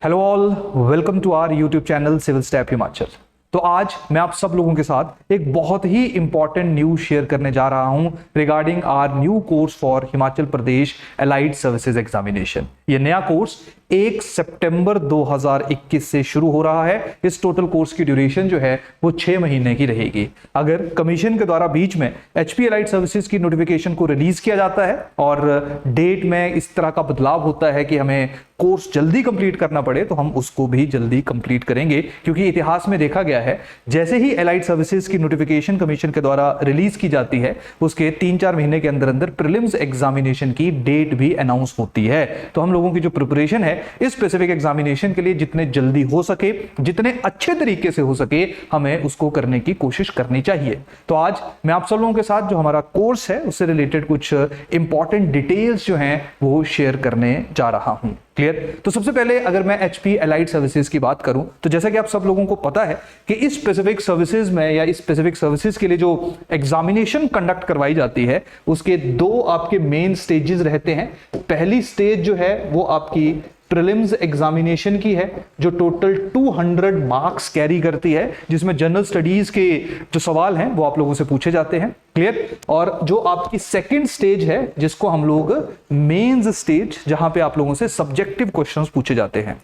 Hello all, welcome to our YouTube channel Civil Step Himachal. तो आज मैं आप सब लोगों के साथ एक बहुत ही इंपॉर्टेंट न्यूज शेयर करने जा रहा हूं regarding our new course for Himachal Pradesh allied services examination. ये नया कोर्स 1 सितंबर 2021 से शुरू हो रहा है। इस टोटल कोर्स की ड्यूरेशन जो है वो 6 महीने की रहेगी। अगर कमीशन के द्वारा बीच में एचपी एलाइड सर्विसेज की नोटिफिकेशन को रिलीज किया जाता है और डेट में इस तरह का बदलाव होता है कि हमें कोर्स जल्दी कंप्लीट करना पड़े, तो हम उसको भी जल्दी कंप्लीट करेंगे, क्योंकि इतिहास में देखा गया है जैसे ही एलाइड सर्विसेज की नोटिफिकेशन कमीशन के द्वारा रिलीज की जाती है उसके 3-4 महीने के अंदर अंदर प्रीलिम्स एग्जामिनेशन की डेट भी अनाउंस होती है। तो हम लोगों की जो प्रिपरेशन है इस स्पेसिफिक एग्जामिनेशन के लिए जितने जल्दी हो सके, जितने अच्छे तरीके से हो सके, हमें उसको करने की कोशिश करनी चाहिए। तो आज मैं आप सब लोगों के साथ जो हमारा कोर्स है उससे रिलेटेड कुछ इंपॉर्टेंट डिटेल्स जो हैं वो शेयर करने जा रहा हूं। क्लियर? तो सबसे पहले अगर मैं एचपी एलाइड सर्विसेज की बात करूं तो जैसा कि आप सब लोगों को पता है कि इस स्पेसिफिक सर्विसेज में या इस स्पेसिफिक सर्विसेज के लिए जो एग्जामिनेशन कंडक्ट करवाई जाती है उसके 2 आपके मेन स्टेजेस रहते हैं। पहली स्टेज जो है वो आपकी प्रीलिम्स एग्जामिनेशन की है, जो टोटल 200 मार्क्स कैरी करती है, जिसमें जनरल स्टडीज के जो सवाल हैं वो आप लोगों से पूछे जाते हैं। क्लियर? और जो आपकी सेकंड स्टेज है जिसको हम लोग मेंस स्टेज, जहां पे आप लोगों से सब्जेक्टिव क्वेश्चंस पूछे जाते हैं।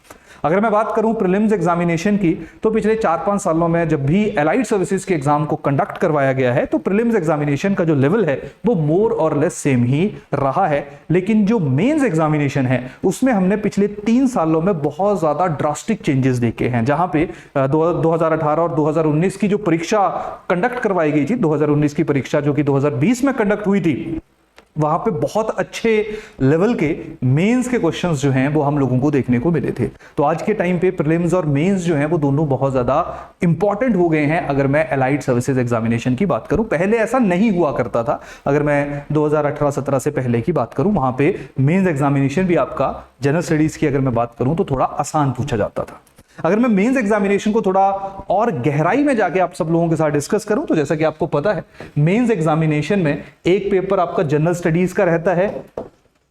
अगर मैं बात करूं प्रीलिम्स एग्जामिनेशन की, तो पिछले 4-5 सालों में जब भी एलाइड सर्विसेज के एग्जाम को कंडक्ट करवाया गया है तो प्रीलिम्स एग्जामिनेशन का जो लेवल है वो मोर और लेस सेम ही रहा है। लेकिन जो मेंस एग्जामिनेशन है उसमें हमने पिछले 3 सालों में बहुत ज्यादा ड्रास्टिक चेंजेस देखे हैं। जहां पे 2018 और 2019 की जो परीक्षा कंडक्ट करवाई गई थी, 2019 की परीक्षा जो कि 2020 में कंडक्ट हुई थी, वहां पे बहुत अच्छे लेवल के मेंस के क्वेश्चंस जो हैं वो हम लोगों को देखने को मिले थे। तो आज के टाइम पे प्रीलिम्स और मेंस जो हैं वो दोनों बहुत ज्यादा इंपॉर्टेंट हो गए हैं अगर मैं एलाइड सर्विसेज एग्जामिनेशन की बात करूं। पहले ऐसा नहीं हुआ करता था। अगर मैं 2018-17 से पहले की बात करूं, वहां पे मेंस एग्जामिनेशन भी आपका जनरल स्टडीज की अगर मैं बात करूं तो थोड़ा आसान पूछा जाता था। अगर मैं मेंस एग्जामिनेशन को थोड़ा और गहराई में जाके आप सब लोगों के साथ डिस्कस करूं तो जैसा कि आपको पता है मेंस एग्जामिनेशन में एक पेपर आपका जनरल स्टडीज का रहता है,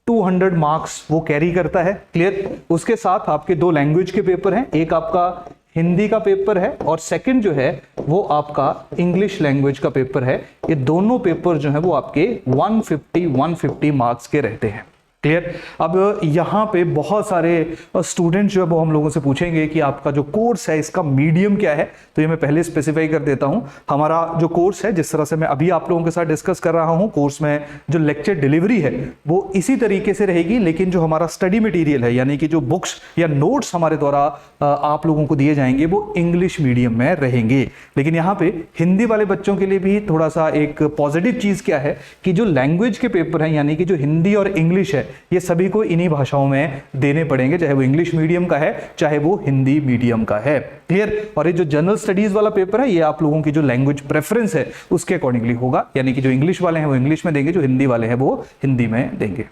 200 मार्क्स वो कैरी करता है। क्लियर? उसके साथ आपके 2 लैंग्वेज के पेपर हैं, एक आपका हिंदी का पेपर है और सेकंड जो है वो आपका इंग्लिश लैंग्वेज का पेपर है। ये दोनों पेपर जो है वो आपके 150 मार्क्स के रहते हैं। क्लियर? अब यहाँ पे बहुत सारे स्टूडेंट्स जो है वो हम लोगों से पूछेंगे कि आपका जो कोर्स है इसका मीडियम क्या है। तो ये मैं पहले स्पेसिफाई कर देता हूँ। हमारा जो कोर्स है, जिस तरह से मैं अभी आप लोगों के साथ डिस्कस कर रहा हूँ, कोर्स में जो लेक्चर डिलीवरी है वो इसी तरीके से रहेगी, लेकिन जो हमारा स्टडी मटीरियल है यानी कि जो बुक्स या नोट्स हमारे द्वारा आप लोगों को दिए जाएंगे वो इंग्लिश मीडियम में रहेंगे। लेकिन यहाँ पे हिंदी वाले बच्चों के लिए भी थोड़ा सा एक पॉजिटिव चीज क्या है कि जो लैंग्वेज के पेपर हैं यानी कि जो हिंदी और इंग्लिश है ये सभी को इन्हीं भाषाओं में देने पड़ेंगे, चाहे वो इंग्लिश मीडियम का है चाहे वो हिंदी मीडियम का है। क्लियर? और ये जो जनरल स्टडीज वाला पेपर है ये आप लोगों की जो लैंग्वेज प्रेफरेंस है उसके अकॉर्डिंगली होगा, यानी कि जो इंग्लिश वाले हैं वो इंग्लिश में देंगे, जो हिंदी वाले हैं वो हिंदी में देंगे।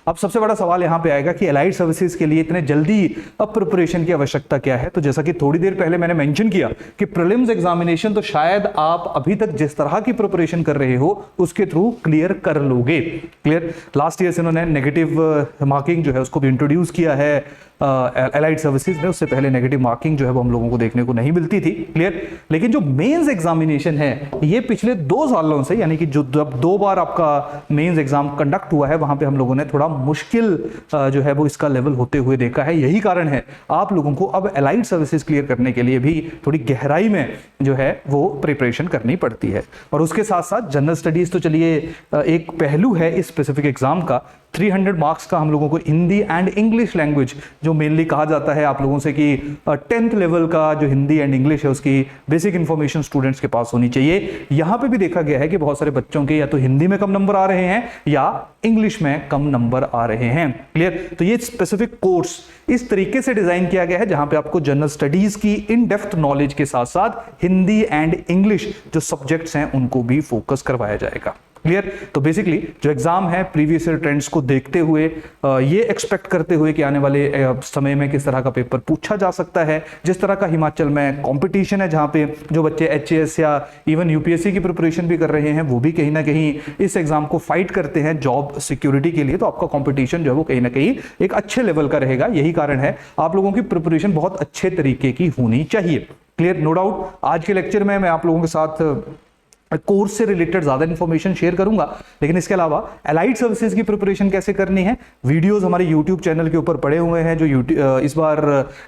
अब सबसे बड़ा सवाल यहां पे आएगा कि एलाइड सर्विसेज के लिए इतने जल्दी अब प्रिपरेशन की आवश्यकता क्या है। तो जैसा कि थोड़ी देर पहले मैंने मेंशन किया कि प्रीलिम्स एग्जामिनेशन तो शायद आप अभी तक जिस तरह की प्रिपरेशन कर रहे हो उसके थ्रू क्लियर कर लोगे। क्लियर? लास्ट ईयर से इन्होंने नेगेटिव मार्किंग जो है उसको भी इंट्रोड्यूस किया है एलाइड सर्विसेज में। उससे पहले नेगेटिव मार्किंग जो है वो हम लोगों को देखने को नहीं मिलती थी। क्लियर? लेकिन जो मेंस एग्जामिनेशन है ये पिछले 2 सालों से, यानी कि जो 2 बार आपका मेंस एग्जाम कंडक्ट हुआ है वहां पे हम लोगों ने थोड़ा मुश्किल जो है वो इसका लेवल होते हुए देखा है। यही कारण है आप लोगों को अब एलाइड सर्विसेज क्लियर करने के लिए भी थोड़ी गहराई में जो है वो प्रिपरेशन करनी पड़ती है। और उसके साथ साथ जनरल स्टडीज तो चलिए एक पहलू है इस स्पेसिफिक एग्जाम का। 300 मार्क्स का हम लोगों को हिंदी एंड इंग्लिश लैंग्वेज, जो मेनली कहा जाता है आप लोगों से कि 10th लेवल का जो हिंदी एंड इंग्लिश है उसकी बेसिक इंफॉर्मेशन स्टूडेंट्स के पास होनी चाहिए। यहां पे भी देखा गया है कि बहुत सारे बच्चों के या तो हिंदी में कम नंबर आ रहे हैं या इंग्लिश में कम नंबर आ रहे हैं। क्लियर? तो ये स्पेसिफिक कोर्स इस तरीके से डिजाइन किया गया है जहां पे आपको जनरल स्टडीज की इन डेप्थ नॉलेज के साथ साथ हिंदी एंड इंग्लिश जो सब्जेक्ट्स हैं उनको भी फोकस करवाया जाएगा। क्लियर। तो बेसिकली जो एग्जाम है प्रीवियस ईयर ट्रेंड्स को देखते हुए ये एक्सपेक्ट करते हुए कि आने वाले समय में किस तरह का पेपर पूछा जा सकता है, जिस तरह का हिमाचल में कंपटीशन है, जहां पे जो बच्चे एचएएस या इवन यूपीएससी की प्रिपरेशन भी कर रहे हैं वो भी कहीं ना कहीं इस एग्जाम को फाइट करते हैं जॉब सिक्योरिटी के लिए, तो आपका कंपटीशन जो है वो कहीं ना कहीं एक अच्छे लेवल का रहेगा। यही कारण है आप लोगों की प्रिपरेशन बहुत अच्छे तरीके की होनी चाहिए। Clear, no doubt. आज के लेक्चर में मैं आप लोगों के साथ कोर्स से रिलेटेड ज्यादा इंफॉर्मेशन शेयर करूंगा, लेकिन इसके अलावा एलाइड सर्विसेज की प्रिपरेशन कैसे करनी है, वीडियोस हमारे यूट्यूब चैनल के ऊपर पड़े हुए हैं। जो इस बार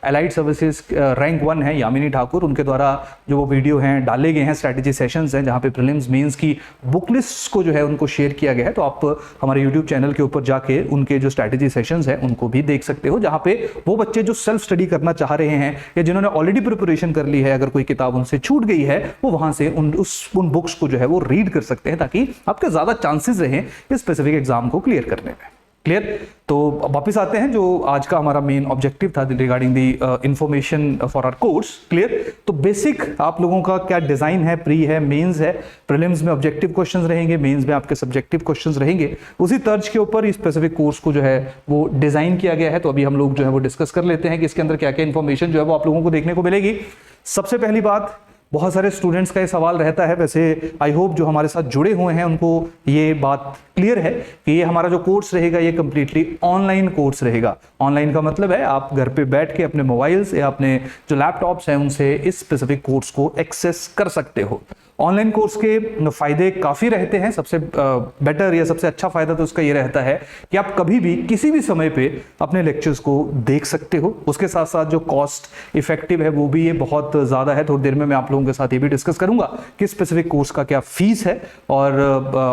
एलाइड सर्विसेज रैंक 1 है यामिनी ठाकुर, उनके द्वारा जो वो वीडियो हैं डाले गए हैं, स्ट्रैटेजी सेशंस हैं जहां पे प्रीलिम्स मेंस की बुक लिस्ट को जो है उनको शेयर किया गया है। तो आप हमारे यूट्यूब चैनल के ऊपर जाके उनके जो स्ट्रैटेजी सेशंस है उनको भी देख सकते हो, जहां पे वो बच्चे जो सेल्फ स्टडी करना चाह रहे हैं या जिन्होंने ऑलरेडी प्रिपरेशन कर ली है, अगर कोई किताब उनसे छूट गई है, वो वहां से उन बुक्स को जो है वो रीड कर सकते हैं, ताकि आपके ज्यादा चांसेस रहें इस स्पेसिफिक एग्जाम को क्लियर करने में। क्लियर। तो वापस आते हैं जो आज का हमारा मेन ऑब्जेक्टिव था regarding the information for our course. Clear. तो बेसिक आप लोगों का क्या डिजाइन है, प्री है, मेंस है। प्रीलिम्स में ऑब्जेक्टिव क्वेश्चंस रहेंगे, मेंस में आपके सब्जेक्टिव क्वेश्चंस रहेंगे। उसी तर्ज के ऊपर इस स्पेसिफिक कोर्स को जो है वो डिजाइन किया गया है। तो अभी हम लोग जो है वो डिस्कस कर लेते हैं कि इसके अंदर क्या क्या इंफॉर्मेशन जो है वो आप लोगों को देखने को मिलेगी। सबसे पहली बात, बहुत सारे स्टूडेंट्स का ये सवाल रहता है, वैसे आई होप जो हमारे साथ जुड़े हुए हैं उनको ये बात क्लियर है कि ये हमारा जो कोर्स रहेगा ये कंप्लीटली ऑनलाइन कोर्स रहेगा। ऑनलाइन का मतलब है आप घर पे बैठ के अपने मोबाइल्स या अपने जो लैपटॉप्स हैं उनसे इस स्पेसिफिक कोर्स को एक्सेस कर सकते हो। ऑनलाइन कोर्स के फायदे काफी रहते हैं। सबसे बेटर या सबसे अच्छा फायदा तो उसका ये रहता है कि आप कभी भी किसी भी समय पे अपने लेक्चर्स को देख सकते हो। उसके साथ साथ जो कॉस्ट इफेक्टिव है वो भी ये बहुत ज्यादा है। थोड़ी देर में मैं आप लोगों के साथ ये भी डिस्कस करूंगा कि स्पेसिफिक कोर्स का क्या फीस है और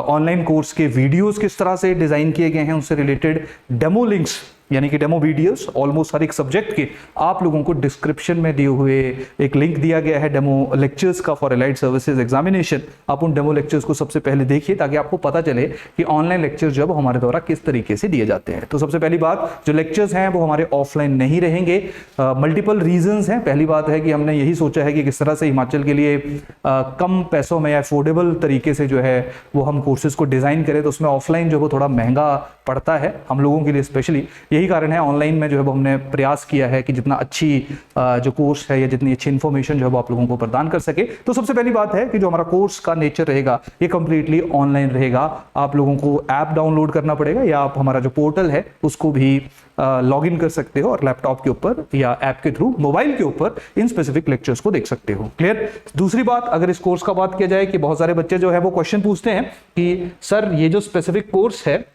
ऑनलाइन कोर्स के वीडियोस किस तरह से डिजाइन किए गए हैं, उससे रिलेटेड डेमो लिंक्स यानी कि डेमो वीडियोस ऑलमोस्ट हर एक सब्जेक्ट के आप लोगों को डिस्क्रिप्शन में दिए हुए एक लिंक दिया गया है डेमो लेक्चर्स का फॉर एलाइड सर्विसेज एग्जामिनेशन। आप उन डेमो लेक्चर्स को सबसे पहले देखिए ताकि आपको पता चले कि ऑनलाइन लेक्चर्स जो है हमारे द्वारा किस तरीके से दिए जाते हैं। तो सबसे पहली बात, जो लेक्चर्स हैं वो हमारे ऑफलाइन नहीं रहेंगे। मल्टीपल रीजंस हैं। पहली बात है कि हमने यही सोचा है कि किस तरह से हिमाचल के लिए कम पैसों में या अफोर्डेबल तरीके से जो है वो हम कोर्सेज को डिजाइन करें, तो उसमें ऑफलाइन जो है वो थोड़ा महंगा पड़ता है हम लोगों के लिए स्पेशली। यही कारण है ऑनलाइन में जो है वो हमने प्रयास किया है कि जितना अच्छी जो कोर्स है या जितनी अच्छी इन्फॉर्मेशन जो है वो आप लोगों को प्रदान कर सके। तो सबसे पहली बात है कि जो हमारा कोर्स का नेचर रहेगा ये कंप्लीटली ऑनलाइन रहेगा। आप लोगों को ऐप डाउनलोड करना पड़ेगा या आप हमारा जो पोर्टल है उसको भी लॉग इन कर सकते हो और लैपटॉप के ऊपर या ऐप के थ्रू मोबाइल के ऊपर इन स्पेसिफिक लेक्चर्स को देख सकते हो। क्लियर। दूसरी बात, अगर इस कोर्स का बात किया जाए कि बहुत सारे बच्चे जो है वो क्वेश्चन पूछते हैं कि सर ये जो स्पेसिफिक कोर्स है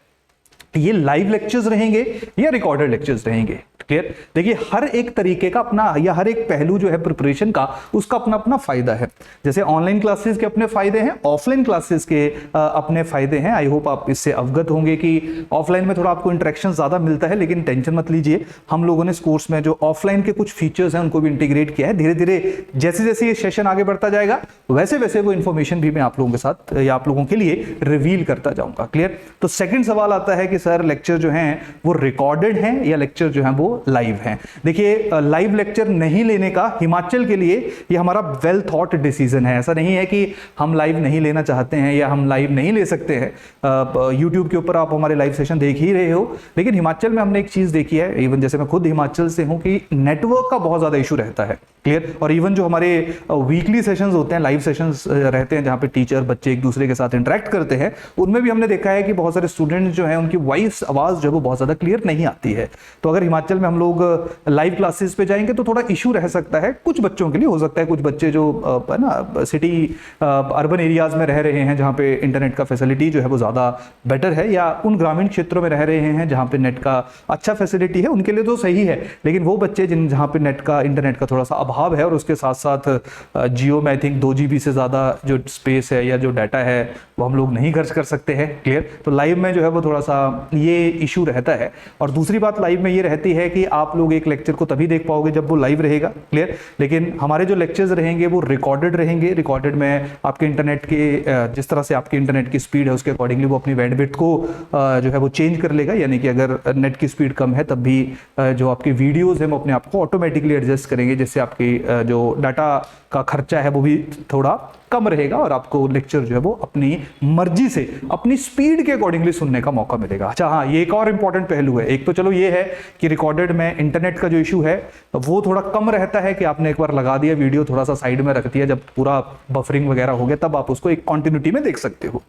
ये लाइव लेक्चर्स रहेंगे या रिकॉर्डेड लेक्चर्स रहेंगे। क्लियर। देखिए हर एक तरीके का अपना या हर एक पहलू जो है प्रिपरेशन का उसका अपना अपना फायदा है। जैसे ऑनलाइन क्लासेस के अपने फायदे हैं, ऑफलाइन क्लासेस के अपने फायदे हैं। आई होप आप इससे अवगत होंगे कि ऑफलाइन में थोड़ा आपको इंटरेक्शन ज्यादा मिलता है, लेकिन टेंशन मत लीजिए, हम लोगों ने इस कोर्स में जो ऑफलाइन के कुछ फीचर्स हैं उनको भी इंटीग्रेट किया है। धीरे धीरे जैसे जैसे ये सेशन आगे बढ़ता जाएगा वैसे वैसे वो इन्फॉर्मेशन भी मैं आप लोगों के साथ या आप लोगों के लिए रिवील करता जाऊंगा। क्लियर। तो सेकंड सवाल आता है कि सर लेक्चर जो हैं वो रिकॉर्डेड हैं या लेक्चर जो हैं वो लाइव हैं। देखिए लाइव लेक्चर नहीं लेने का हिमाचल के लिए ये हमारा वेल थॉट डिसीजन है। ऐसा नहीं है कि हम लाइव नहीं लेना चाहते हैं या हम लाइव नहीं ले सकते हैं। यूट्यूब के ऊपर आप हमारे लाइव सेशन देख ही रहे हो, लेकिन हिमाचल में हमने एक चीज देखी है, इवन जैसे मैं खुद हिमाचल से हूं, कि नेटवर्क का बहुत ज्यादा इशू रहता है। क्लियर। और इवन जो हमारे वीकली सेशंस होते हैं, लाइव सेशंस रहते हैं जहां पे टीचर बच्चे एक दूसरे के साथ इंटरेक्ट करते हैं, उनमें भी हमने देखा है कि बहुत सारे स्टूडेंट्स जो हैं उनकी वॉइस आवाज जो है वो बहुत ज्यादा क्लियर नहीं आती है। तो अगर हिमाचल में हम लोग लाइव क्लासेस पे जाएंगे तो थोड़ा इशू रह सकता है कुछ बच्चों के लिए। हो सकता है कुछ बच्चे जो है ना सिटी अर्बन एरियाज में रह रहे हैं जहां पे इंटरनेट का फैसिलिटी जो है वो ज्यादा बेटर है, या उन ग्रामीण क्षेत्रों में रह रहे हैं जहां पे नेट का अच्छा फैसिलिटी है, उनके लिए तो सही है। लेकिन वो बच्चे जहां पे इंटरनेट का थोड़ा सा अभाव है और उसके साथ साथ जियो में आई थिंक 2 GB से ज्यादा जो स्पेस है या जो डाटा है वो हम लोग नहीं खर्च कर सकते हैं। क्लियर। तो लाइव में जो है वो थोड़ा सा ये इशू रहता है। और दूसरी बात लाइव में ये रहती है कि आप लोग एक लेक्चर को तभी देख पाओगे जब वो लाइव रहेगा, क्लियर। लेकिन हमारे जो लेक्चर्स रहेंगे वो रिकॉर्डेड रहेंगे। रिकॉर्डेड में आपके इंटरनेट के जिस तरह से आपकी इंटरनेट की स्पीड है उसके अकॉर्डिंगली वो अपनी बैंडविड्थ को जो है वो चेंज कर लेगा, यानी कि अगर नेट की स्पीड कम है तब भी जो आपकी वीडियोस है वो अपने आप को ऑटोमेटिकली एडजस्ट करेंगे, जिससे आपकी जो डाटा का खर्चा है वो भी थोड़ा कम रहेगा और आपको लेक्चर जो है वो अपनी मर्जी से अपनी स्पीड के अकॉर्डिंगली सुनने का मौका मिलेगा। अच्छा हाँ, ये एक और इंपॉर्टेंट पहलू है। एक तो चलो ये है कि रिकॉर्डेड में इंटरनेट का जो इशू है वो थोड़ा कम रहता है कि आपने एक बार लगा दिया वीडियो, थोड़ा सा साइड में रख दिया, जब पूरा बफरिंग वगैरह हो गया तब आप उसको एक कॉन्टिन्यूटी में देख सकते हो।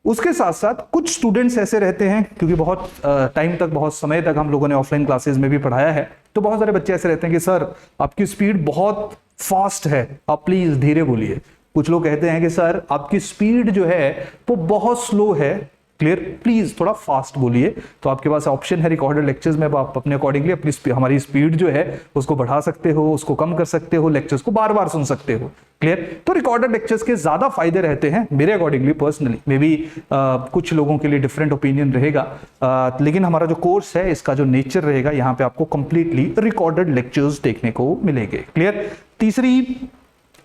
उसके साथ साथ कुछ स्टूडेंट्स ऐसे रहते हैं, क्योंकि बहुत टाइम तक, बहुत समय तक हम लोगों ने ऑफलाइन क्लासेस में भी पढ़ाया है, तो बहुत सारे बच्चे ऐसे रहते हैं कि सर आपकी स्पीड बहुत फास्ट है, आप प्लीज धीरे बोलिए। कुछ लोग कहते हैं कि सर आपकी स्पीड जो है वो बहुत स्लो है, क्लियर, प्लीज थोड़ा फास्ट बोलिए। तो आपके पास ऑप्शन है रिकॉर्डेड लेक्चर्स में, आप अपने अकॉर्डिंगली अपनी हमारी स्पीड जो है उसको बढ़ा सकते हो, उसको कम कर सकते हो, लेक्चर्स को बार बार सुन सकते हो, क्लियर। तो रिकॉर्डेड लेक्चर्स के ज्यादा फायदे रहते हैं मेरे अकॉर्डिंगली, पर्सनली। मे बी कुछ लोगों के लिए डिफरेंट ओपिनियन रहेगा, लेकिन हमारा जो कोर्स है इसका जो नेचर रहेगा, यहाँ पे आपको कंप्लीटली रिकॉर्डेड लेक्चर्स देखने को मिलेंगे, क्लियर। तीसरी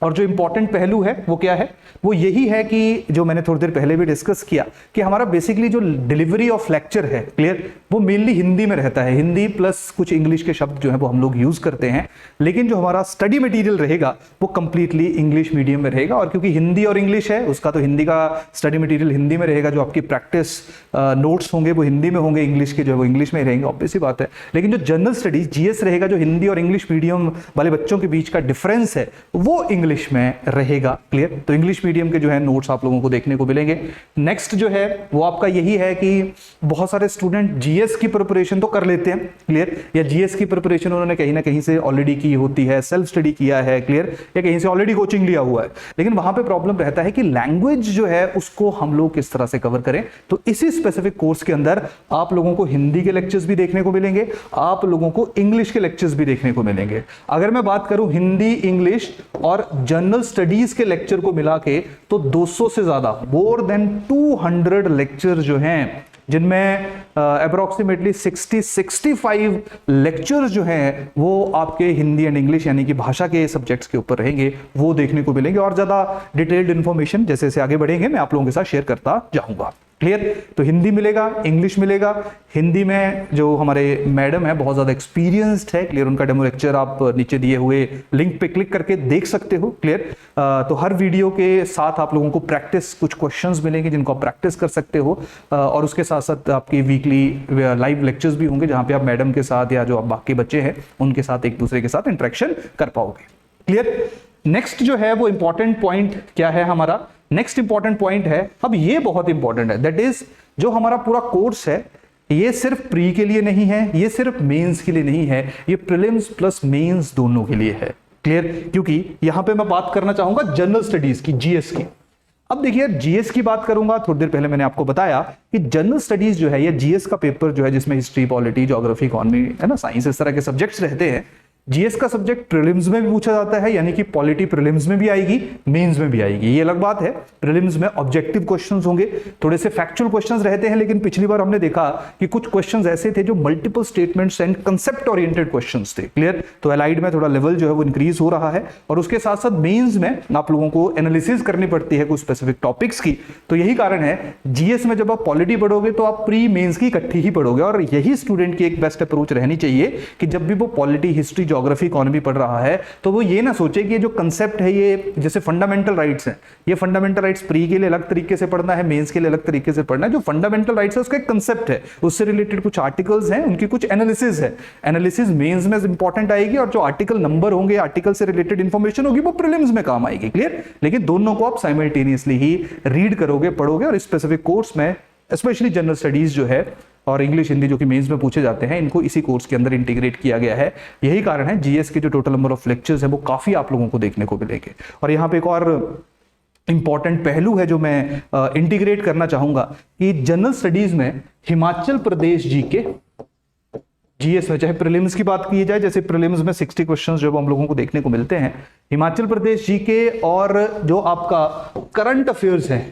और जो इंपॉर्टेंट पहलू है वो क्या है, वो यही है कि जो मैंने थोड़ी देर पहले भी डिस्कस किया कि हमारा बेसिकली जो डिलीवरी ऑफ लेक्चर है, क्लियर, वो मेनली हिंदी में रहता है। हिंदी प्लस कुछ इंग्लिश के शब्द जो है वो हम लोग यूज करते हैं, लेकिन जो हमारा स्टडी मटेरियल रहेगा वो कंप्लीटली इंग्लिश मीडियम में रहेगा। और क्योंकि हिंदी और इंग्लिश है, उसका तो हिंदी का स्टडी मटेरियल हिंदी में रहेगा, जो आपकी प्रैक्टिस नोट्स होंगे वो हिंदी में होंगे, इंग्लिश के जो है वो इंग्लिश में रहेंगे, ऑब्वियस सी बात है। लेकिन जो जनरल स्टडीज जीएस रहेगा, जो हिंदी और इंग्लिश मीडियम वाले बच्चों के बीच का डिफरेंस है वो इंग्लिश में रहेगा, क्लियर। तो इंग्लिश मीडियम के जो है नोट्स आप लोगों को देखने को मिलेंगे। नेक्स्ट जो है वो आपका यही है कि बहुत सारे स्टूडेंट जीएस की प्रिपरेशन तो कर लेते हैं, क्लियर, या जीएस की प्रिपरेशन उन्होंने कहीं ना कहीं से ऑलरेडी की होती है, सेल्फ स्टडी किया है, क्लियर, या कहीं से ऑलरेडी कोचिंग लिया हुआ है। लेकिन वहां पे प्रॉब्लम रहता है कि लैंग्वेज जो है उसको हम लोग किस तरह से कवर करें। तो इसी स्पेसिफिक कोर्स के अंदर आप लोगों को हिंदी के लेक्चर्स भी देखने को मिलेंगे, आप लोगों को इंग्लिश के लेक्चर्स भी देखने को मिलेंगे। अगर मैं बात करूं हिंदी, इंग्लिश और जनरल स्टडीज के लेक्चर को मिला के तो 200 से ज्यादा, मोर देन 200 लेक्चर जो हैं, जिनमें अप्रोक्सीमेटली 60-65 लेक्चर जो हैं वो आपके हिंदी एंड इंग्लिश यानी कि भाषा के सब्जेक्ट्स के ऊपर रहेंगे, वो देखने को मिलेंगे। और ज्यादा डिटेल्ड इंफॉर्मेशन जैसे जैसे आगे बढ़ेंगे मैं आप लोगों के साथ शेयर करता जाऊंगा, क्लियर। तो हिंदी मिलेगा, इंग्लिश मिलेगा। हिंदी में जो हमारे मैडम है बहुत ज्यादा एक्सपीरियंस्ड है, क्लियर, उनका डेमो लेक्चर आप नीचे दिए हुए लिंक पे क्लिक करके देख सकते हो, क्लियर। तो हर वीडियो के साथ आप लोगों को प्रैक्टिस कुछ क्वेश्चंस मिलेंगे जिनको आप प्रैक्टिस कर सकते हो, और उसके साथ साथ आपकी वीकली लाइव लेक्चर्स भी होंगे जहां पे आप मैडम के साथ या जो आप बाकी बच्चे हैं उनके साथ एक दूसरे के साथ इंटरेक्शन कर पाओगे, क्लियर। नेक्स्ट जो है वो इंपॉर्टेंट पॉइंट क्या है हमारा, नेक्स्ट इंपॉर्टेंट पॉइंट है, अब ये बहुत इंपॉर्टेंट है, दैट इज जो हमारा पूरा कोर्स है ये सिर्फ प्री के लिए नहीं है, ये सिर्फ मेंस के लिए नहीं है, ये प्रीलिम्स प्लस मेंस दोनों के लिए है, क्लियर। क्योंकि यहां पे मैं बात करना चाहूंगा जनरल स्टडीज की, जीएस की। अब देखिए जीएस की बात करूंगा, थोड़ी देर पहले मैंने आपको बताया कि जनरल स्टडीज जो है ये जीएस का पेपर जो है जिसमें हिस्ट्री, पॉलिटी, ज्योग्राफी, इकोनॉमी है ना, साइंस, इस तरह के सब्जेक्ट्स रहते हैं। जीएस का सब्जेक्ट प्रीलिम्स में भी पूछा जाता है, यानी कि पॉलिटी प्रीलिम्स में भी आएगी, मेंस में भी आएगी, ये अलग बात है। प्रीलिम्स में ऑब्जेक्टिव क्वेश्चंस होंगे, थोड़े से फैक्चुअल क्वेश्चंस रहते हैं, लेकिन पिछली बार हमने देखा कि कुछ क्वेश्चंस ऐसे थे जो multiple statements and concept oriented questions थे, क्लियर। तो एलाइड में थोड़ा लेवल जो है वो इंक्रीज हो रहा है, और उसके साथ साथ मेंस में आप लोगों को एनालिसिस करनी पड़ती है कुछ स्पेसिफिक टॉपिक्स की। तो यही कारण है जीएस में जब आप पॉलिटी पढ़ोगे तो आप प्री मेंस की इकट्ठी ही पढ़ोगे, और यही स्टूडेंट की एक बेस्ट अप्रोच रहनी चाहिए कि जब भी वो पॉलिटी, हिस्ट्री, ज्योग्राफी, इकोनॉमी पढ़ रहा है तो वो ये ना सोचे कि ये जो कंसेप्ट है, ये जैसे फंडामेंटल राइट्स हैं, ये फंडामेंटल राइट्स प्री के लिए अलग तरीके से पढ़ना है, मेंस के लिए अलग तरीके से पढ़ना है। जो फंडामेंटल राइट्स है उसका एक कंसेप्ट है, उससे रिलेटेड कुछ आर्टिकल्स हैं, उनकी कुछ एनालिसिस है, एनालिसिस मेंस में इंपॉर्टेंट आएगी, और जो आर्टिकल नंबर होंगे, आर्टिकल से रिलेटेड इंफॉर्मेशन होगी वो प्रीलिम्स में काम आएगी, क्लियर। लेकिन दोनों को आप साइमल्टेनियसली ही रीड करोगे, पढ़ोगे, और स्पेसिफिक कोर्स में स्पेशली जनरल स्टडीज जो है और इंग्लिश, हिंदी जो कि मेंस में पूछे जाते हैं, इनको इसी कोर्स के अंदर इंटीग्रेट किया गया है। यही कारण है जीएस के जो टोटल नंबर ऑफ लेक्चर्स है वो काफी आप लोगों को देखने को मिलेंगे। और यहाँ पे एक और इंपॉर्टेंट पहलू है जो मैं इंटीग्रेट करना चाहूंगा कि जनरल स्टडीज में हिमाचल प्रदेश जीके, जीएस में चाहे प्रीलिम्स की बात की जाए, जैसे प्रीलिम्स में 60 क्वेश्चंस जो हम लोगों को देखने को मिलते हैं, हिमाचल प्रदेश जीके और जो आपका करंट अफेयर्स है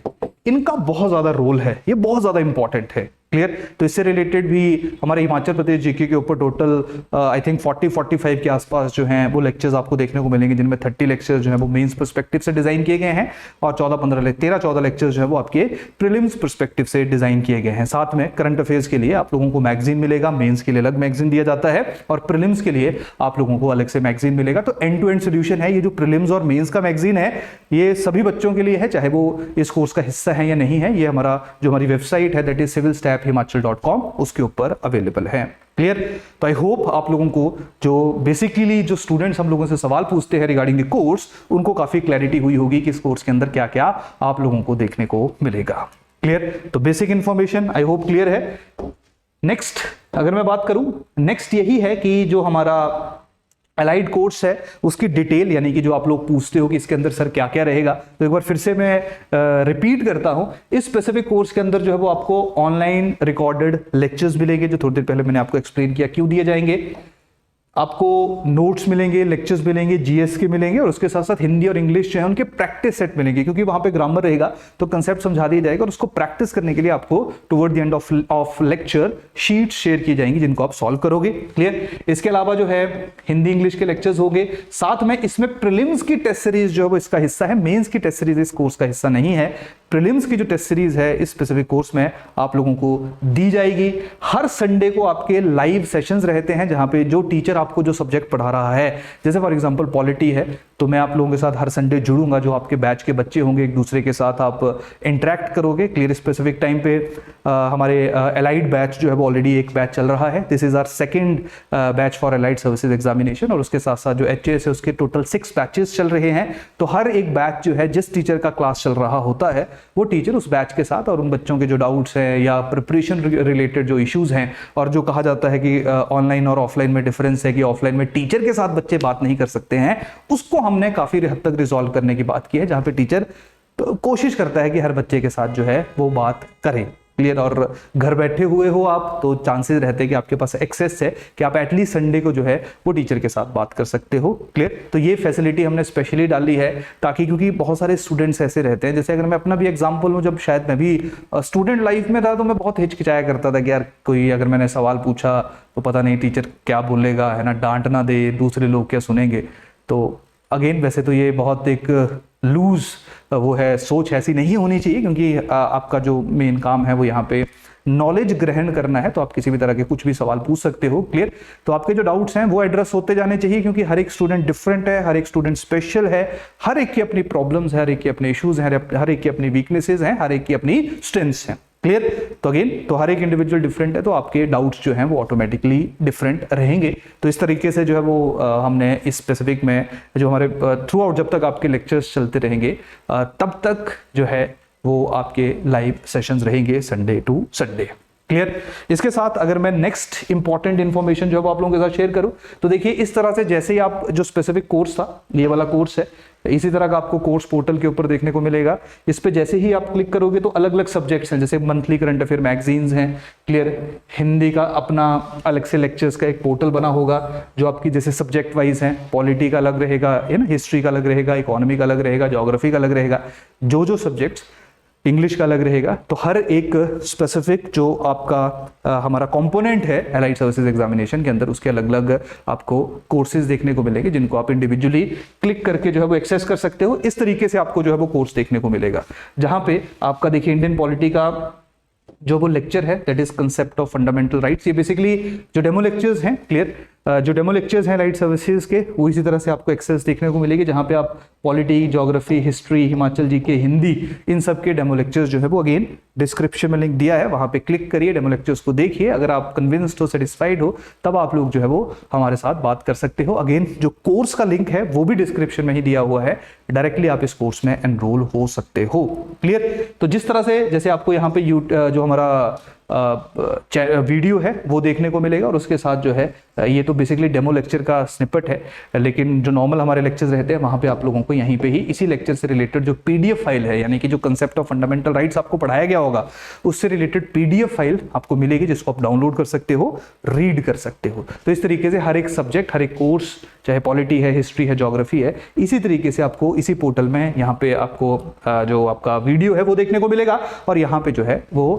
इनका बहुत ज्यादा रोल है, ये बहुत ज्यादा इंपॉर्टेंट है, क्लियर। तो इससे रिलेटेड भी हमारे हिमाचल प्रदेश जीके के ऊपर टोटल आई थिंक 40-45 के आसपास जो हैं वो लेक्चर्स आपको देखने को मिलेंगे, जिनमें 30 लेक्चर्स जो है वो मेंस पर्सपेक्टिव से डिजाइन किए गए हैं और 13-14 लेक्चर्स जो है वो आपके प्रीलिम्स पर्सपेक्टिव से डिजाइन किए गए हैं। साथ में करंट अफेयर्स के लिए आप लोगों को मैगजीन मिलेगा, मेंस के लिए अलग मैगजीन दिया जाता है और प्रीलिम्स के लिए आप लोगों को अलग से मैगजीन मिलेगा। तो एंड टू एंड सोल्यूशन है। ये जो प्रीलिम्स और मेंस का मैगजीन है ये सभी बच्चों के लिए है, चाहे वो इस कोर्स का हिस्सा है या नहीं है। ये हमारी वेबसाइट है दैट इज civilstaphimachal.com, उसके ऊपर अवेलेबल है। क्लियर। तो आई होप आप लोगों को जो बेसिकली जो स्टूडेंट्स हम लोगों से सवाल पूछते हैं रिगार्डिंग द कोर्स, उनको काफी क्लैरिटी हुई होगी कि इस कोर्स के अंदर क्या क्या आप लोगों को देखने को मिलेगा। क्लियर। तो basic information I hope clear है। नेक्स्ट अगर मैं बात करूं, नेक्स्ट यही है कि जो हमारा अलाइड कोर्स है उसकी डिटेल, यानी कि जो आप लोग पूछते हो कि इसके अंदर सर क्या क्या रहेगा, तो एक बार फिर से मैं रिपीट करता हूं। इस स्पेसिफिक कोर्स के अंदर जो है वो आपको ऑनलाइन रिकॉर्डेड लेक्चर्स मिलेंगे, जो थोड़ी देर पहले मैंने आपको एक्सप्लेन किया क्यों दिए जाएंगे। आपको नोट्स मिलेंगे, लेक्चर्स मिलेंगे, जीएस के मिलेंगे और उसके साथ साथ हिंदी और इंग्लिश जो है उनके प्रैक्टिस सेट मिलेंगे, क्योंकि वहां पे ग्रामर रहेगा तो कंसेप्ट समझा दिया जाएगा और उसको प्रैक्टिस करने के लिए आपको toward the end of lecture sheet share की जाएंगी जिनको आप सॉल्व करोगे। क्लियर। इसके अलावा जो है हिंदी इंग्लिश के लेक्चर्स होंगे, साथ में इसमें प्रीलिम्स की टेस्ट सीरीज जो है वो इसका हिस्सा है, मेंस की टेस्ट सीरीज इस कोर्स का हिस्सा नहीं है। प्रीलिम्स की जो टेस्ट सीरीज है इस स्पेसिफिक कोर्स में आप लोगों को दी जाएगी। हर संडे को आपके लाइव सेशंस रहते हैं जहां पे जो टीचर आपको जो सब्जेक्ट पढ़ा रहा है, जैसे फॉर एग्जांपल पॉलिटी है, तो मैं आप लोगों के साथ हर संडे जुड़ूंगा, जो आपके बैच के बच्चे होंगे एक दूसरे के साथ आप इंटरेक्ट करोगे। क्लियर। स्पेसिफिक टाइम पे हमारे एलाइड बैच जो है वो ऑलरेडी एक बैच चल रहा है, this is our second batch for allied services examination, और उसके साथ साथ जो एचएएस है उसके टोटल 6 बैचेस चल रहे हैं। तो हर एक बैच जो है जिस टीचर का क्लास चल रहा होता है वो टीचर उस बैच के साथ और उन बच्चों के जो डाउट्स हैं या प्रिपरेशन रिलेटेड जो इश्यूज हैं, और जो कहा जाता है कि ऑनलाइन और ऑफलाइन में डिफरेंस है कि ऑफलाइन में टीचर के साथ बच्चे बात नहीं कर सकते हैं, उसको हमने काफी हद तक रिजॉल्व करने की बात की है, जहां पे टीचर कोशिश करता है कि हर बच्चे के साथ जो है वो बात करें। क्लियर। और घर बैठे हुए हो आप तो चांसेस रहते हैं कि आपके पास एक्सेस है कि आप एटलीस्ट संडे को जो है वो टीचर के साथ बात कर सकते हो। क्लियर। तो ये फैसिलिटी हमने स्पेशली डाली है ताकि, क्योंकि बहुत सारे स्टूडेंट्स ऐसे रहते हैं, जैसे अगर मैं अपना भी एग्जांपल लूं, जब शायद मैं भी स्टूडेंट लाइफ में था तो मैं बहुत हिचकिचाया करता था कि यार कोई अगर मैंने सवाल पूछा तो पता नहीं टीचर क्या बोलेगा, है ना, डांट ना दे, दूसरे लोग क्या सुनेंगे। तो अगेन वैसे तो ये बहुत एक लूज वो है, सोच ऐसी नहीं होनी चाहिए, क्योंकि आपका जो मेन काम है वो यहाँ पे नॉलेज ग्रहण करना है, तो आप किसी भी तरह के कुछ भी सवाल पूछ सकते हो। क्लियर। तो आपके जो डाउट्स हैं वो एड्रेस होते जाने चाहिए, क्योंकि हर एक स्टूडेंट डिफरेंट है, हर एक स्टूडेंट स्पेशल है, हर एक की अपनी प्रॉब्लम्स है, हर एक के अपने इश्यूज हैं, हर एक की अपनी वीकनेसेस हैं, हर एक की अपनी स्ट्रेंथ्स हैं। क्लियर। तो अगेन तो हर एक इंडिविजुअल डिफरेंट है, तो आपके डाउट्स जो हैं वो ऑटोमेटिकली डिफरेंट रहेंगे। तो इस तरीके से जो है वो हमने इस स्पेसिफिक में जो हमारे थ्रू आउट जब तक आपके लेक्चर्स चलते रहेंगे तब तक जो है वो आपके लाइव सेशंस रहेंगे संडे टू संडे। क्लियर। इसके साथ अगर मैं नेक्स्ट इंपॉर्टेंट इंफॉर्मेशन जो है आप लोगों के साथ शेयर करूं, तो देखिए इस तरह से जैसे ही आप जो स्पेसिफिक कोर्स था, ये वाला कोर्स है, इसी तरह का आपको कोर्स पोर्टल के ऊपर देखने को मिलेगा। इस पे जैसे ही आप क्लिक करोगे तो अलग अलग सब्जेक्ट्स हैं, जैसे मंथली करंट अफेयर मैगजीन्स हैं। क्लियर। हिंदी का अपना अलग से लेक्चर्स का एक पोर्टल बना होगा जो आपकी जैसे सब्जेक्ट वाइज हैं, पॉलिटी का अलग रहेगा, है ना, हिस्ट्री का अलग रहेगा, इकोनॉमी का अलग रहेगा, ज्योग्राफी का अलग रहेगा, जो सब्जेक्ट्स, इंग्लिश का अलग रहेगा। तो हर एक स्पेसिफिक जो आपका हमारा कंपोनेंट है एलाइड सर्विसेज एग्जामिनेशन के अंदर, उसके अलग अलग आपको कोर्सेज देखने को मिलेंगे, जिनको आप इंडिविजुअली क्लिक करके जो है वो एक्सेस कर सकते हो। इस तरीके से आपको जो है वो कोर्स देखने को मिलेगा, जहां पे आपका देखिए इंडियन पॉलिटी का जो वो लेक्चर है that is concept of fundamental rights, ये बेसिकली जो डेमो लेक्चर्स हैं, क्लियर, जो डेमो लेक्चर्स हैं लाइट सर्विसेज के, वो इसी तरह से आपको एक्सेस देखने को मिलेगी, जहां पे आप polity, geography, history, Himachal GK, Hindi, इन सब के डेमो लेक्चर्स जो है वो अगेन डिस्क्रिप्शन में लिंक दिया है, वहां पे क्लिक करिए, डेमो लेक्चर्स को देखिए। अगर आप कन्विंस्ड हो, सेटिस्फाइड हो, तब आप लोग जो है वो हमारे साथ बात कर सकते हो। अगेन जो कोर्स का लिंक है वो भी डिस्क्रिप्शन में ही दिया हुआ है, डायरेक्टली आप इस कोर्स में एनरोल हो सकते हो। क्लियर। तो जिस तरह से जैसे आपको यहाँ पे जो हमारा वीडियो है वो देखने को मिलेगा, और उसके साथ जो है ये तो बेसिकली डेमो लेक्चर का स्निपेट है, लेकिन जो नॉर्मल हमारे लेक्चर्स रहते हैं वहां पे आप लोगों को यहीं पे ही इसी लेक्चर से रिलेटेड जो पीडीएफ फाइल है, यानी कि जो कंसेप्ट ऑफ फंडामेंटल राइट्स आपको पढ़ाया गया होगा उससे रिलेटेड पीडीएफ फाइल आपको मिलेगी, जिसको आप डाउनलोड कर सकते हो, रीड कर सकते हो। तो इस तरीके से हर एक सब्जेक्ट, हर एक कोर्स, चाहे पॉलिटी है, हिस्ट्री है, ज्योग्राफी है, इसी तरीके से आपको इसी पोर्टल में यहाँ पे आपको जो आपका वीडियो है वो देखने को मिलेगा, और यहाँ पे जो है वो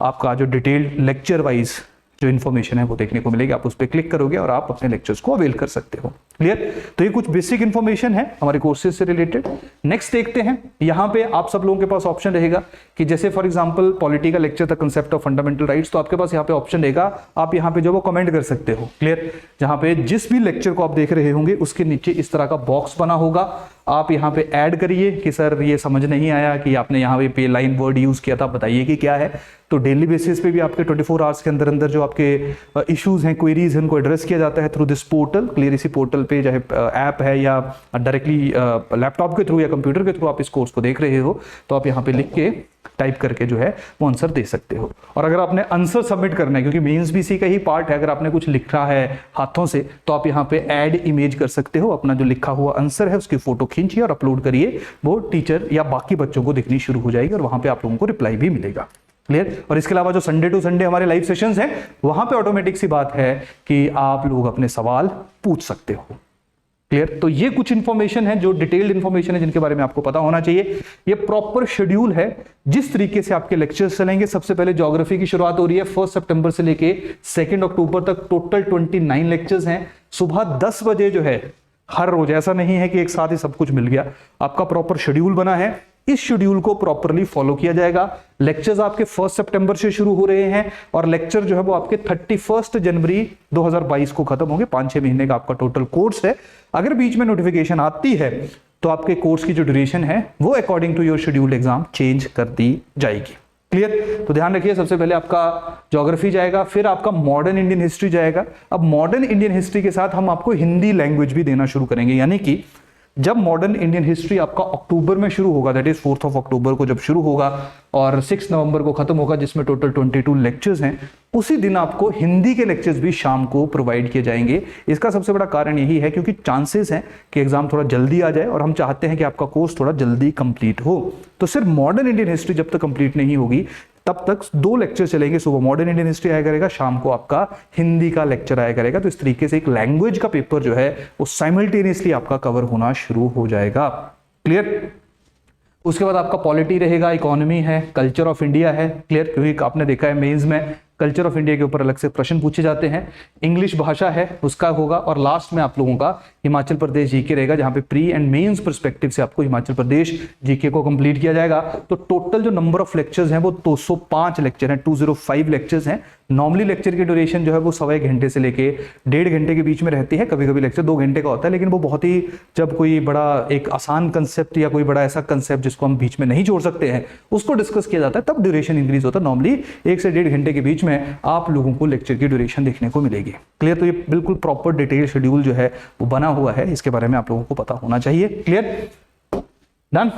आपका जो डिटेल्ड लेक्चर वाइज जो इन्फॉर्मेशन है वो देखने को मिलेगी। आप उस पर क्लिक करोगे और आप अपने लेक्चर्स को अवेल कर सकते हो। क्लियर? तो ये कुछ बेसिक इन्फॉर्मेशन है हमारे कोर्सेज से रिलेटेड। नेक्स्ट देखते हैं, यहाँ पे आप सब लोगों के पास ऑप्शन रहेगा कि जैसे फॉर एग्जांपल पॉलिटी का लेक्चर था कंसेप्ट ऑफ फंडामेंटल राइट्स, तो आपके पास यहाँ पे ऑप्शन रहेगा, आप यहाँ पे जो वो कमेंट कर सकते हो। क्लियर? जहाँ पे जिस भी लेक्चर को आप देख रहे होंगे उसके नीचे इस तरह का बॉक्स बना होगा, आप यहाँ पे ऐड करिए कि सर ये समझ नहीं आया कि आपने यहाँ पे लाइन वर्ड यूज किया था, बताइए कि क्या है। तो डेली बेसिस पे भी आपके 24 आवर्स के अंदर अंदर जो आपके इश्यूज हैं, क्वेरीज हैं, उनको एड्रेस किया जाता है थ्रू दिस पोर्टल। क्लियर? इसी पोर्टल पे चाहे ऐप है या डायरेक्टली लैपटॉप के थ्रू या कंप्यूटर के थ्रू आप इस कोर्स को देख रहे हो, तो आप यहाँ पे लिख के टाइप करके जो है वो आंसर दे सकते हो। और अगर आपने आंसर सबमिट करना है, क्योंकि मेंस भी इसी का ही पार्ट है, अगर आपने कुछ लिखा है हाथों से तो आप यहाँ पे ऐड इमेज कर सकते हो। अपना जो लिखा हुआ आंसर है उसकी फोटो खींचिए और अपलोड करिए, वो टीचर या बाकी बच्चों को दिखनी शुरू हो जाएगी और वहां पे आप लोगों को रिप्लाई भी मिलेगा। क्लियर? और इसके अलावा जो संडे टू संडे हमारे लाइव सेशंस हैं, वहां पे ऑटोमेटिक सी बात है कि आप लोग अपने सवाल पूछ सकते हो। क्लियर? तो ये कुछ इंफॉर्मेशन है जो डिटेल्ड इंफॉर्मेशन है जिनके बारे में आपको पता होना चाहिए। ये प्रॉपर शेड्यूल है जिस तरीके से आपके लेक्चर्स चलेंगे। सबसे पहले ज्योग्राफी की शुरुआत हो रही है 1 सितंबर से लेके 2 अक्टूबर तक। टोटल 29 लेक्चर्स हैं। सुबह 10 बजे जो है हर रोज, ऐसा नहीं है कि एक साथ ही सब कुछ मिल गया, आपका प्रॉपर शेड्यूल बना है। इस शेड्यूल को प्रॉपरली फॉलो किया जाएगा। लेक्चर्स आपके 1 सितंबर से शुरू हो रहे हैं और लेक्चर जो है वो आपके 31 जनवरी 2022 को खत्म होंगे। 5-6 महीने का आपका टोटल कोर्स है। अगर बीच में नोटिफिकेशन आती है तो आपके कोर्स की जो ड्यूरेशन है वो according to your scheduled exam change कर दी जाएगी। क्लियर? तो ध्यान रखिए, सबसे पहले आपका ज्योग्राफी जाएगा, फिर आपका मॉडर्न इंडियन हिस्ट्री जाएगा। अब मॉडर्न इंडियन हिस्ट्री के साथ हम आपको हिंदी लैंग्वेज भी देना शुरू करेंगे, यानी कि जब मॉडर्न इंडियन हिस्ट्री आपका अक्टूबर में शुरू होगा, दैट इज 4 अक्टूबर को जब शुरू होगा और 6 नवंबर को खत्म होगा, जिसमें टोटल 22 लेक्चर्स हैं, उसी दिन आपको हिंदी के लेक्चर्स भी शाम को प्रोवाइड किए जाएंगे। इसका सबसे बड़ा कारण यही है क्योंकि चांसेस हैं कि एग्जाम थोड़ा जल्दी आ जाए और हम चाहते हैं कि आपका कोर्स थोड़ा जल्दी कंप्लीट हो। तो सिर्फ मॉडर्न इंडियन हिस्ट्री जब तक कंप्लीट नहीं होगी तब तक 2 लेक्चर चलेंगे। सुबह मॉडर्न इंडियन हिस्ट्री आया करेगा, शाम को आपका हिंदी का लेक्चर आया करेगा। तो इस तरीके से एक लैंग्वेज का पेपर जो है वो साइमल्टेनियसली आपका कवर होना शुरू हो जाएगा। क्लियर? उसके बाद आपका पॉलिटी रहेगा, इकोनॉमी है, कल्चर ऑफ इंडिया है। क्लियर? क्योंकि आपने देखा है मेंस में कल्चर ऑफ इंडिया के ऊपर अलग से प्रश्न पूछे जाते हैं। इंग्लिश भाषा है उसका होगा और लास्ट में आप लोगों का हिमाचल प्रदेश जीके रहेगा, जहां पे प्री एंड मेंस पर्सपेक्टिव से आपको हिमाचल प्रदेश जीके को कंप्लीट किया जाएगा। तो टोटल जो नंबर ऑफ लेक्चर्स हैं वो 205 लेक्चर हैं, 205 लेक्चर्स हैं। नॉर्मली लेक्चर की ड्यूरेशन जो है वो 1.25 घंटे से लेके 1.5 घंटे के बीच में रहती है। कभी कभी लेक्चर 2 घंटे का होता है, लेकिन वो बहुत ही, जब कोई बड़ा एक आसान कंसेप्ट या कोई बड़ा ऐसा कंसेप्ट जिसको हम बीच में नहीं छोड़ सकते हैं उसको डिस्कस किया जाता है, तब ड्यूरेशन इंक्रीज होता है। नॉर्मली 1 से 1.5 घंटे के बीच में आप लोगों को लेक्चर की ड्यूरेशन देखने को मिलेगी। क्लियर? तो ये बिल्कुल प्रॉपर डिटेल शेड्यूल जो है वो बना हुआ है, इसके बारे में आप लोगों को पता होना चाहिए। क्लियर? डन?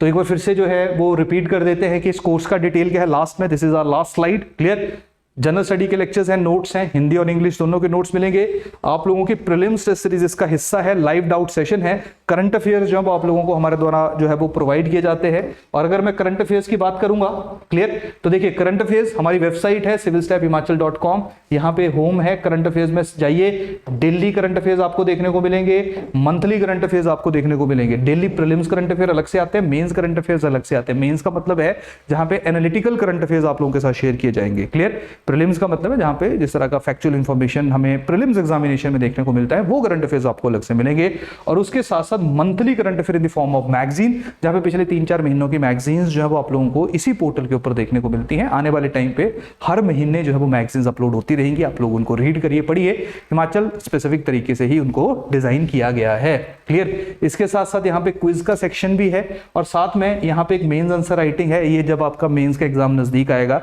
तो एक बार फिर से जो है वो रिपीट कर देते हैं कि इस कोर्स का डिटेल क्या है लास्ट में। This is our last slide. Clear? General study के लेक्चर्स हैं, नोट्स हैं, हिंदी और इंग्लिश दोनों के नोट्स मिलेंगे। आप लोगों की प्रीलिम्स टेस्ट सीरीज इसका हिस्सा है, लाइव डाउट सेशन है, करंट अफेयर्स जो है आप लोगों को हमारे द्वारा जो है वो प्रोवाइड किए जाते हैं। और अगर मैं करंट अफेयर्स की बात करूंगा, क्लियर, तो देखिए करंट अफेयर्स हमारी वेबसाइट है civilstepHimachal.com, यहाँ पे होम है, करंट अफेयर्स में जाइए। डेली करंट अफेयर्स आपको देखने को मिलेंगे, मंथली करंट अफेयर्स आपको देखने को मिलेंगे। डेली प्रीलिम्स करंट अफेयर अलग से आते हैं, मेंस करंट अफेयर्स अलग से आते हैं। मेंस का मतलब है जहां पे एनालिटिकल करंट अफेयर्स आप लोगों के साथ शेयर किए जाएंगे। क्लियर? प्रीलिम्स का मतलब है जहां पे जिस तरह का फैक्चुअल इंफॉर्मेशन हमें प्रीलिम्स एग्जामिनेशन में देखने को मिलता है, वो करंट अफेयर्स आपको अलग से मिलेंगे। और उसके साथ साथ monthly current affair in the form of magazine, जहां पे पिछले 3-4 महीनों की मैगजीन्स जो है वो आप लोगों को इसी पोर्टल के ऊपर देखने को मिलती हैं। आने वाले टाइम पे हर महीने जो है वो मैगजीन्स अपलोड होती रहेंगी, आप लोग उनको रीड करिए, पढ़िए। हिमाचल स्पेसिफिक तरीके से ही उनको डिजाइन किया गया है। क्लियर? इसके साथ साथ यहाँ पे क्विज का सेक्शन भी है और साथ में यहाँ पे एक मेंस आंसर राइटिंग है। ये जब आपका मेंस का एग्जाम नजदीक आएगा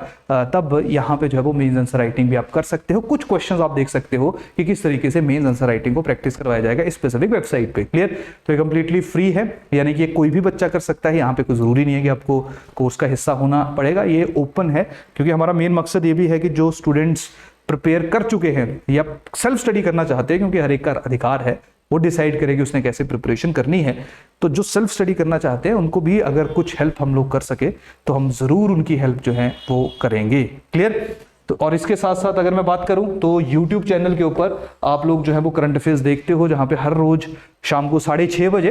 तब यहाँ पे जो है वो मेंस आंसर राइटिंग भी आप कर सकते हो। कुछ क्वेश्चंस आप देख सकते हो कि किस तरीके से मेंस आंसर राइटिंग को प्रैक्टिस करवाया जाएगा इस स्पेसिफिक वेबसाइट पे। क्लियर? तो ये कंप्लीटली फ्री है, यानी कि कोई भी बच्चा कर सकता है। यहाँ पे कोई जरूरी नहीं है कि आपको कोर्स का हिस्सा होना पड़ेगा, ये ओपन है। क्योंकि हमारा मेन मकसद ये भी है कि जो स्टूडेंट्स प्रिपेयर कर चुके हैं या सेल्फ स्टडी करना चाहते हैं, क्योंकि हर एक का अधिकार है वो डिसाइड करे कि उसने कैसे प्रिपरेशन करनी है, तो जो सेल्फ स्टडी करना चाहते हैं उनको भी अगर कुछ हेल्प हम लोग कर सके तो हम जरूर उनकी हेल्प जो है वो करेंगे। क्लियर? तो और इसके साथ साथ अगर मैं बात करूं तो YouTube चैनल के ऊपर आप लोग जो है वो करंट अफेयर्स देखते हो, जहां पे हर रोज शाम को 6:30 बजे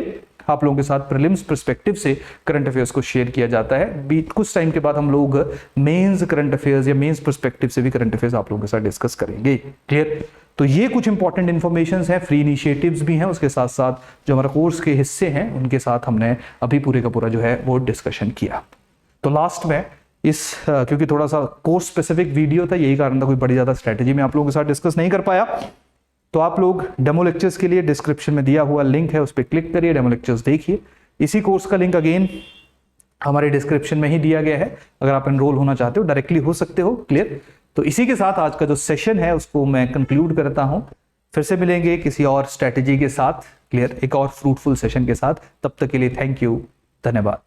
आप लोगों के साथ प्रीलिम्स पर्सपेक्टिव से करंट अफेयर्स को शेयर किया जाता है। कुछ टाइम के बाद हम लोग मेंस करंट अफेयर्स या मेंस पर्सपेक्टिव से भी करंट अफेयर्स आप लोगों के साथ डिस्कस करेंगे। क्लियर? तो ये कुछ इंपॉर्टेंट इन्फॉर्मेशन हैं, फ्री इनिशिएटिव्स भी हैं, उसके साथ साथ जो हमारा कोर्स के हिस्से हैं उनके साथ हमने अभी पूरे का पूरा जो है वो डिस्कशन किया। तो लास्ट में क्योंकि थोड़ा सा कोर्स स्पेसिफिक वीडियो था, यही कारण था, कोई बड़ी ज्यादा स्ट्रेटेजी में आप लोगों के साथ डिस्कस नहीं कर पाया। तो आप लोग डेमो लेक्चर्स के लिए डिस्क्रिप्शन में दिया हुआ लिंक है, उस पर क्लिक करिए, डेमो लेक्चर्स देखिए। इसी कोर्स का लिंक अगेन हमारे डिस्क्रिप्शन में ही दिया गया है, अगर आप एनरोल होना चाहते हो डायरेक्टली हो सकते हो। क्लियर? तो इसी के साथ आज का जो सेशन है उसको मैं कंक्लूड करता हूं। फिर से मिलेंगे किसी और स्ट्रेटेजी के साथ, क्लियर, एक और फ्रूटफुल सेशन के साथ। तब तक के लिए थैंक यू, धन्यवाद।